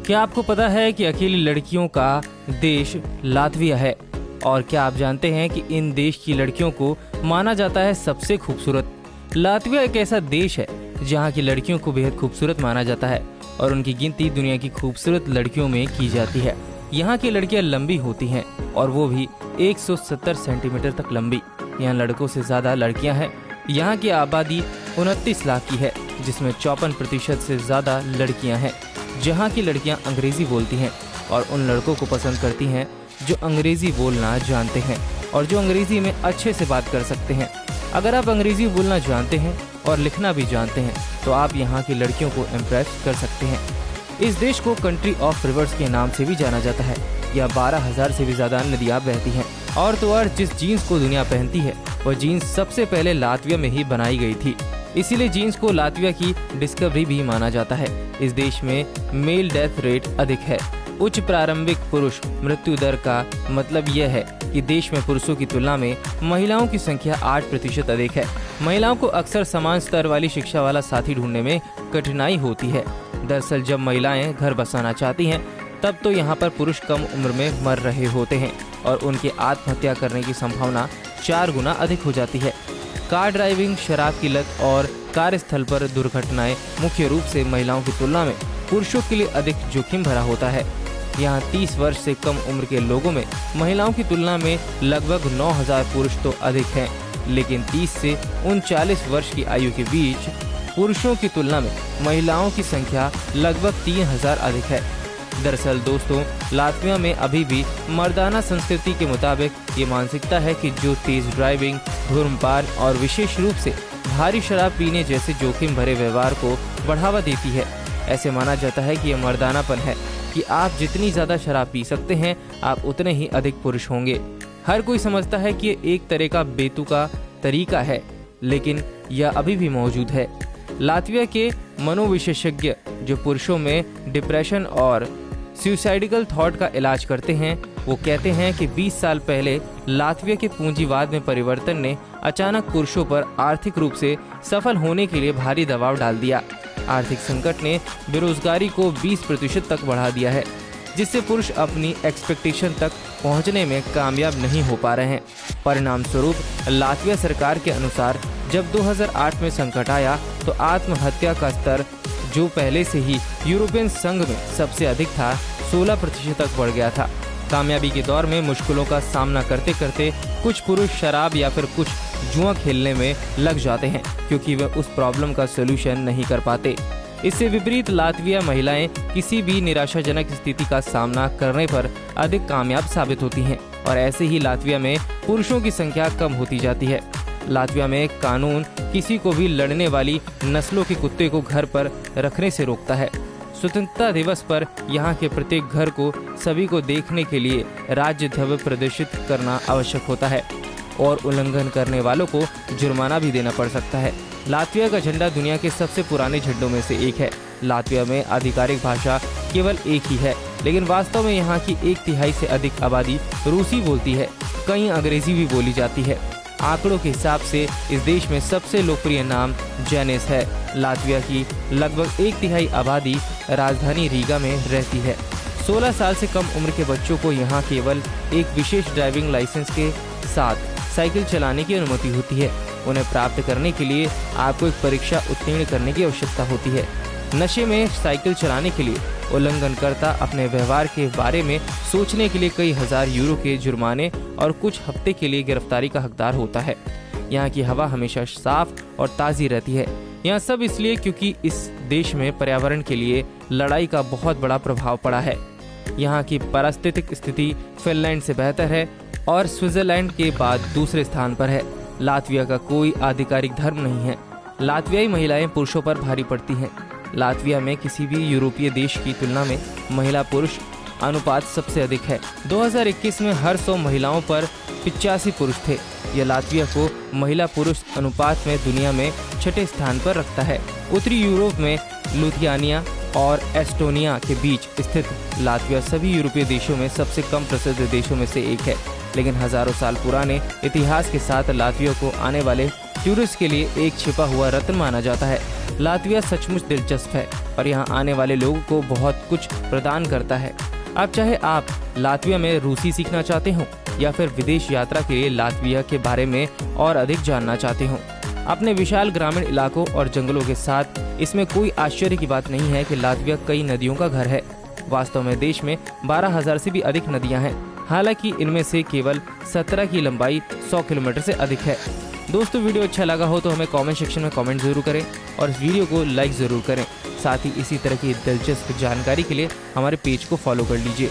क्या आपको पता है कि अकेली लड़कियों का देश लातविया है? और क्या आप जानते हैं कि इन देश की लड़कियों को माना जाता है सबसे खूबसूरत? लातविया एक ऐसा देश है जहां की लड़कियों को बेहद खूबसूरत माना जाता है और उनकी गिनती दुनिया की खूबसूरत लड़कियों में की जाती है। यहाँ की लड़कियां लंबी होती हैं और वो भी 170 सेंटीमीटर तक लंबी। यहाँ लड़कों से ज्यादा लड़कियां हैं। यहाँ की आबादी 29 लाख की है, जिसमें 54% से ज्यादा लड़कियां हैं। जहाँ की लड़कियां अंग्रेजी बोलती हैं और उन लड़कों को पसंद करती हैं जो अंग्रेजी बोलना जानते हैं और जो अंग्रेजी में अच्छे से बात कर सकते हैं। अगर आप अंग्रेजी बोलना जानते हैं और लिखना भी जानते हैं तो आप यहाँ की लड़कियों को इम्प्रेस कर सकते हैं। इस देश को कंट्री ऑफ रिवर्स के नाम से भी जाना जाता है। यह 12,000 से भी ज्यादा नदियाँ बहती हैं और तो और जिस जीन्स को दुनिया पहनती है वह जीन्स सबसे पहले लातविया में ही बनाई गई थी। इसीलिए जीन्स को लातविया की डिस्कवरी भी माना जाता है। इस देश में मेल डेथ रेट अधिक है। उच्च प्रारंभिक पुरुष मृत्यु दर का मतलब यह है कि देश में पुरुषों की तुलना में महिलाओं की संख्या 8% अधिक है। महिलाओं को अक्सर समान स्तर वाली शिक्षा वाला साथी ढूंढने में कठिनाई होती है। दरअसल जब महिलाएं घर बसाना चाहती हैं तब तो यहाँ पर पुरुष कम उम्र में मर रहे होते हैं और उनके आत्महत्या करने की संभावना 4 गुना अधिक हो जाती है। कार ड्राइविंग, शराब की लत और कार्यस्थल पर दुर्घटनाएं मुख्य रूप से महिलाओं की तुलना में पुरुषों के लिए अधिक जोखिम भरा होता है। यहाँ 30 वर्ष से कम उम्र के लोगों में महिलाओं की तुलना में लगभग 9,000 पुरुष तो अधिक हैं, लेकिन 30 से 39 वर्ष की आयु के बीच पुरुषों की तुलना में महिलाओं की संख्या लगभग 3,000 अधिक है। दरअसल दोस्तों, लातविया में अभी भी मर्दाना संस्कृति के मुताबिक ये मानसिकता है कि जो तेज ड्राइविंग, धूम्रपान और विशेष रूप से भारी शराब पीने जैसे जोखिम भरे व्यवहार को बढ़ावा देती है। ऐसे माना जाता है कि यह मर्दानापन है कि आप जितनी ज्यादा शराब पी सकते हैं आप उतने ही अधिक पुरुष होंगे। हर कोई समझता है कि ये एक तरह का बेतुका तरीका है, लेकिन यह अभी भी मौजूद है। लातविया के मनोविशेषज्ञ जो पुरुषों में डिप्रेशन और सुसाइडिकल थॉट का इलाज करते हैं, वो कहते हैं कि 20 साल पहले लातविया के पूंजीवाद में परिवर्तन ने अचानक पुरुषों पर आर्थिक रूप से सफल होने के लिए भारी दबाव डाल दिया। आर्थिक संकट ने बेरोजगारी को 20% तक बढ़ा दिया है, जिससे पुरुष अपनी एक्सपेक्टेशन तक पहुंचने में कामयाब नहीं हो पा रहे हैं। परिणाम स्वरूप लातविया सरकार के अनुसार जब 2008 में संकट आया तो आत्महत्या का स्तर जो पहले से ही यूरोपियन संघ में सबसे अधिक था 16% तक बढ़ गया था। कामयाबी के दौर में मुश्किलों का सामना करते करते कुछ पुरुष शराब या फिर कुछ जुआ खेलने में लग जाते हैं क्योंकि वे उस प्रॉब्लम का सोल्यूशन नहीं कर पाते। इससे विपरीत लातविया महिलाएं किसी भी निराशाजनक स्थिति का सामना करने पर अधिक कामयाब साबित होती हैं और ऐसे ही लातविया में पुरुषों की संख्या कम होती जाती है। लातविया में कानून किसी को भी लड़ने वाली नस्लों के कुत्ते को घर पर रखने से रोकता है। स्वतंत्रता दिवस पर यहाँ के प्रत्येक घर को सभी को देखने के लिए राज्य ध्वज प्रदर्शित करना आवश्यक होता है और उल्लंघन करने वालों को जुर्माना भी देना पड़ सकता है। लातविया का झंडा दुनिया के सबसे पुराने झंडों में से एक है। लातविया में आधिकारिक भाषा केवल एक ही है, लेकिन वास्तव में यहाँ की 1/3 से अधिक आबादी रूसी बोलती है। कहीं अंग्रेजी भी बोली जाती है। आंकड़ों के हिसाब से इस देश में सबसे लोकप्रिय नाम जेनिस है। लातविया की लगभग 1/3 आबादी राजधानी रीगा में रहती है। 16 साल से कम उम्र के बच्चों को यहाँ केवल एक विशेष ड्राइविंग लाइसेंस के साथ साइकिल चलाने की अनुमति होती है। उन्हें प्राप्त करने के लिए आपको एक परीक्षा उत्तीर्ण करने की आवश्यकता होती है। नशे में साइकिल चलाने के लिए उल्लंघनकर्ता अपने व्यवहार के बारे में सोचने के लिए कई हजार यूरो के जुर्माने और कुछ हफ्ते के लिए गिरफ्तारी का हकदार होता है। यहाँ की हवा हमेशा साफ और ताज़ी रहती है। यहाँ सब इसलिए क्योंकि इस देश में पर्यावरण के लिए लड़ाई का बहुत बड़ा प्रभाव पड़ा है। यहाँ की पारिस्थितिक स्थिति फिनलैंड से बेहतर है और स्विट्जरलैंड के बाद दूसरे स्थान पर है। लातविया का कोई आधिकारिक धर्म नहीं है। लातवियाई महिलाएं पुरुषों पर भारी पड़ती हैं। लातविया में किसी भी यूरोपीय देश की तुलना में महिला पुरुष अनुपात सबसे अधिक है। 2021 में हर 100 महिलाओं पर 85 पुरुष थे। यह लातविया को महिला पुरुष अनुपात में दुनिया में 6ठे स्थान पर रखता है। उत्तरी यूरोप में लिथुआनिया और एस्टोनिया के बीच स्थित लातविया सभी यूरोपीय देशों में सबसे कम प्रसिद्ध देशों में से एक है, लेकिन हजारों साल पुराने इतिहास के साथ लातविया को आने वाले टूरिस्ट के लिए एक छिपा हुआ रत्न माना जाता है। लातविया सचमुच दिलचस्प है और यहाँ आने वाले लोगों को बहुत कुछ प्रदान करता है। अब चाहे आप लातविया में रूसी सीखना चाहते हो या फिर विदेश यात्रा के लिए लातविया के बारे में और अधिक जानना चाहते हो, अपने विशाल ग्रामीण इलाकों और जंगलों के साथ इसमें कोई आश्चर्य की बात नहीं है कि लातविया कई नदियों का घर है। वास्तव में देश में 12,000 से भी अधिक नदियां हैं, हालांकि इनमें से केवल 17 की लंबाई 100 किलोमीटर से अधिक है। दोस्तों, वीडियो अच्छा लगा हो तो हमें कमेंट सेक्शन में कमेंट जरूर करें और इस वीडियो को लाइक ज़रूर करें। साथ ही इसी तरह की दिलचस्प जानकारी के लिए हमारे पेज को फॉलो कर लीजिए।